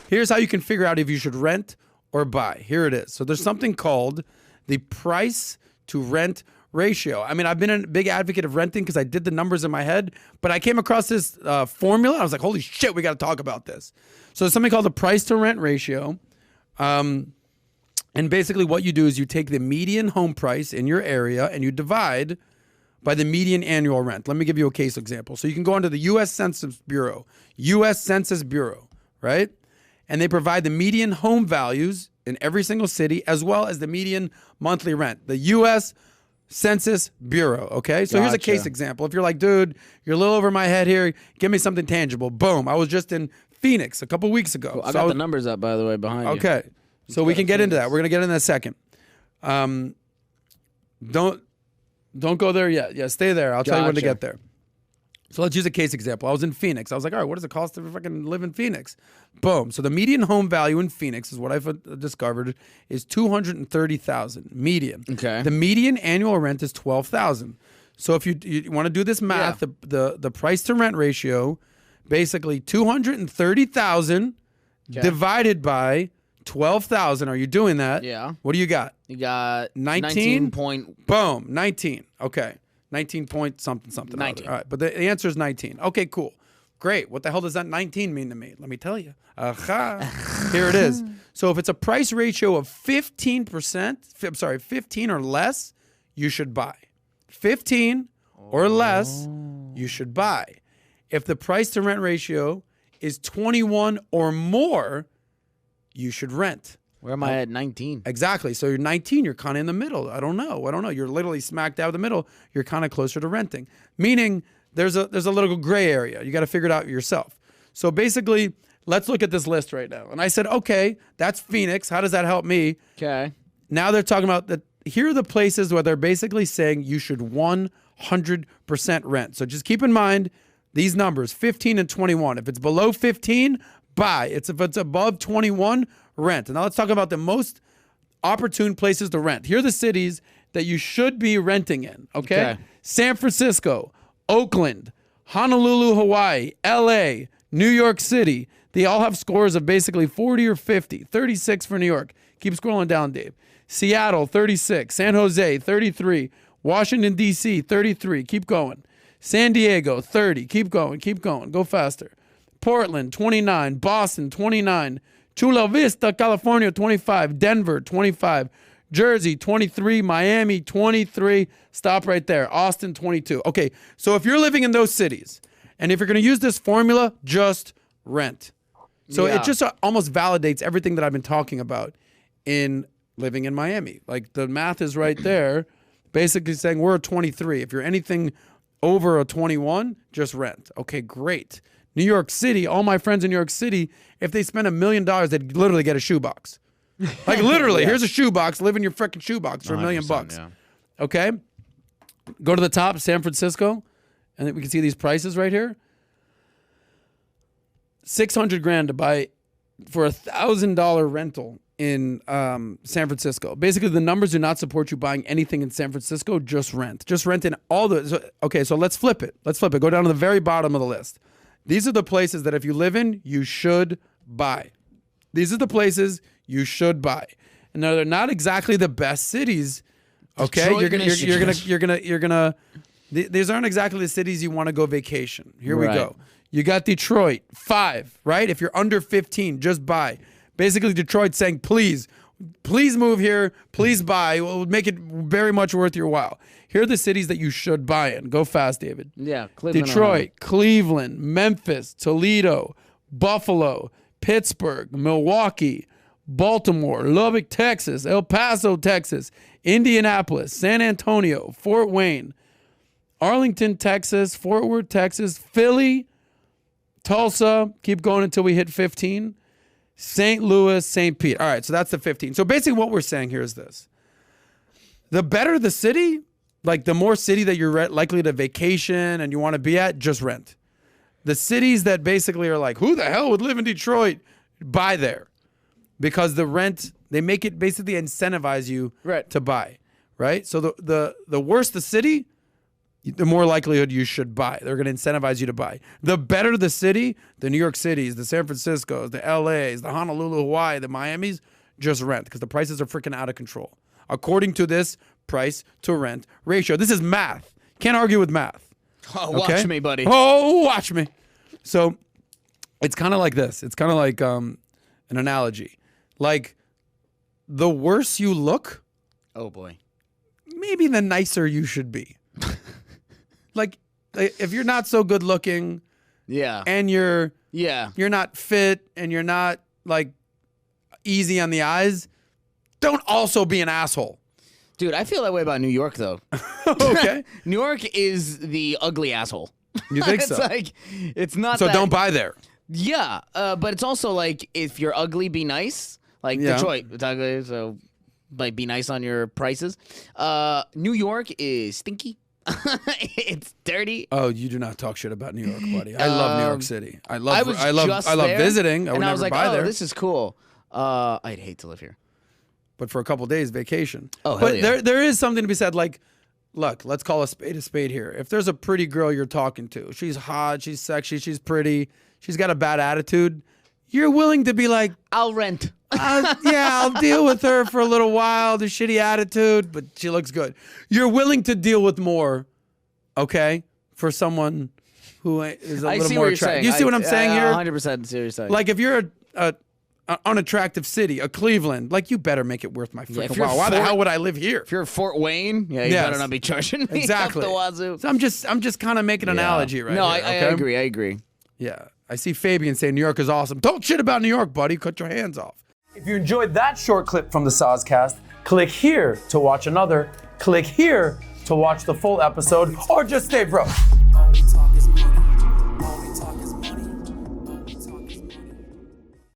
here's how you can figure out if you should rent or buy. Here it is. So there's something called the price to rent ratio. I mean, I've been a big advocate of renting because I did the numbers in my head, but I came across this formula. I was like, holy shit, we got to talk about this. So there's something called the price to rent ratio. And basically what you do is you take the median home price in your area and you divide by the median annual rent. Let me give you a case example. So you can go onto the U.S. Census Bureau, right? And they provide the median home values in every single city as well as the median monthly rent. The U.S. Census Bureau, okay? So here's a case example. If you're like, dude, you're a little over my head here, give me something tangible. Boom. I was just in Phoenix a couple weeks ago. Cool. I got the numbers up, by the way, behind you. Okay. So we can get into that. We're going to get into that in a second. Don't go there yet. Yeah, stay there. I'll tell you when to get there. So let's use a case example. I was in Phoenix. I was like, all right, what does it cost to fucking live in Phoenix? Boom. So the median home value in Phoenix is what I've discovered is $230,000 median. Okay. The median annual rent is $12,000. So if you want to do this math, the price to rent ratio, basically $230,000 divided by 12,000. Are you doing that? Yeah. What do you got? You got 19 point. Boom. 19. Okay. 19 point something. 19. All right. But the answer is 19. Okay, cool. Great. What the hell does that 19 mean to me? Let me tell you. Here it is. So if it's a price ratio of 15% or less, you should buy. 15 or less, you should buy. If the price to rent ratio is 21 or more, you should rent. Where am I at 19? Exactly. So you're 19, you're kind of in the middle. I don't know. You're literally smack dab in the middle. You're kind of closer to renting. Meaning there's a little gray area. You got to figure it out yourself. So basically, let's look at this list right now. And I said, okay, that's Phoenix. How does that help me? Okay. Now they're talking about that. Here are the places where they're basically saying you should 100% rent. So just keep in mind these numbers, 15 and 21. If it's below 15, buy. If it's above 21, rent. And now let's talk about the most opportune places to rent. Here are the cities that you should be renting in, okay? San Francisco, Oakland, Honolulu, Hawaii, LA, New York City. They all have scores of basically 40 or 50. 36 for New York. Keep scrolling down, Dave. Seattle, 36. San Jose, 33. Washington, D.C., 33. Keep going. San Diego, 30. Keep going. Go faster. Portland, 29. Boston, 29. Chula Vista, California, 25. Denver, 25. Jersey, 23. Miami, 23. Stop right there. Austin, 22. Okay, so if you're living in those cities, and if you're going to use this formula, just rent. So it just almost validates everything that I've been talking about in living in Miami. Like the math is right there, basically saying we're a 23. If you're anything over a 21, just rent. Okay, great. New York City, all my friends in New York City, if they spend $1 million, they'd literally get a shoebox. Like literally, here's a shoebox, live in your freaking shoebox for $1 million. Yeah. Okay? Go to the top, San Francisco, and then we can see these prices right here. $600,000 to buy for $1,000 rental in San Francisco. Basically, the numbers do not support you buying anything in San Francisco. Just rent. Just rent in all the. So let's flip it. Go down to the very bottom of the list. These are the places that if you live in, you should buy. These are the places you should buy. And now they're not exactly the best cities. Okay, you're gonna. These aren't exactly the cities you want to go vacation. Here we go. You got Detroit, 5, right? If you're under 15, just buy. Basically, Detroit's saying, please move here. Please buy. It will make it very much worth your while. Here are the cities that you should buy in. Go fast, David. Yeah, Cleveland, Detroit, Ohio. Cleveland, Memphis, Toledo, Buffalo, Pittsburgh, Milwaukee, Baltimore, Lubbock, Texas, El Paso, Texas, Indianapolis, San Antonio, Fort Wayne, Arlington, Texas, Fort Worth, Texas, Philly, Tulsa, keep going until we hit 15, St. Louis, St. Pete. All right, so that's the 15. So basically what we're saying here is this. The better the city, like the more city that you're likely to vacation and you want to be at, just rent. The cities that basically are like, who the hell would live in Detroit? Buy there. Because the rent, they make it basically incentivize you to buy, right? So the worse the city, the more likelihood you should buy. They're going to incentivize you to buy. The better the city, the New York Cities, the San Franciscos, the LAs, the Honolulu, Hawaii, the Miamis, just rent because the prices are freaking out of control. According to this price to rent ratio. This is math. Can't argue with math. Oh, watch me, buddy. Oh, watch me. So it's kind of like this. It's kind of like an analogy. Like the worse you look, Oh, boy. maybe the nicer you should be. Like if you're not so good looking Yeah. and you're Yeah. not fit and you're not like easy on the eyes, don't also be an asshole. Dude, I feel that way about New York, though. Okay. New York is the ugly asshole. You think It's so? like, it's not So that, don't buy there. Yeah, but it's also like, if you're ugly, be nice. Like Yeah. Detroit, it's ugly, so like be nice on your prices. New York is stinky. It's dirty. Oh, you do not talk shit about New York, buddy. I love New York City. I love there, visiting. I would and never I was like, buy oh, there. this is cool. I'd hate to live here. But for a couple days, vacation. Oh, hell but yeah. there is something to be said. Like, look, let's call a spade here. If there's a pretty girl you're talking to, she's hot, she's sexy, she's pretty, she's got a bad attitude, you're willing to be like, I'll rent. I'll deal with her for a little while, the shitty attitude, but she looks good. You're willing to deal with more, okay, for someone who is a I little see more what you're attractive. saying. You see what I'm saying here? 100% see what you're saying. Like if you're a unattractive city, a Cleveland, like you better make it worth my freaking if you're while. Why the Fort- hell would I live here? if you're Fort Wayne, yeah, you Yes. better not be charging me Exactly. up the wazoo. So I'm just kind of making an analogy right No, here, I okay? agree. I agree. Yeah. I see Fabian saying New York is awesome. Talk shit about New York, buddy. Cut your hands off. If you enjoyed that short clip from the Soscast, click here to watch another. Click here to watch the full episode, or just stay broke.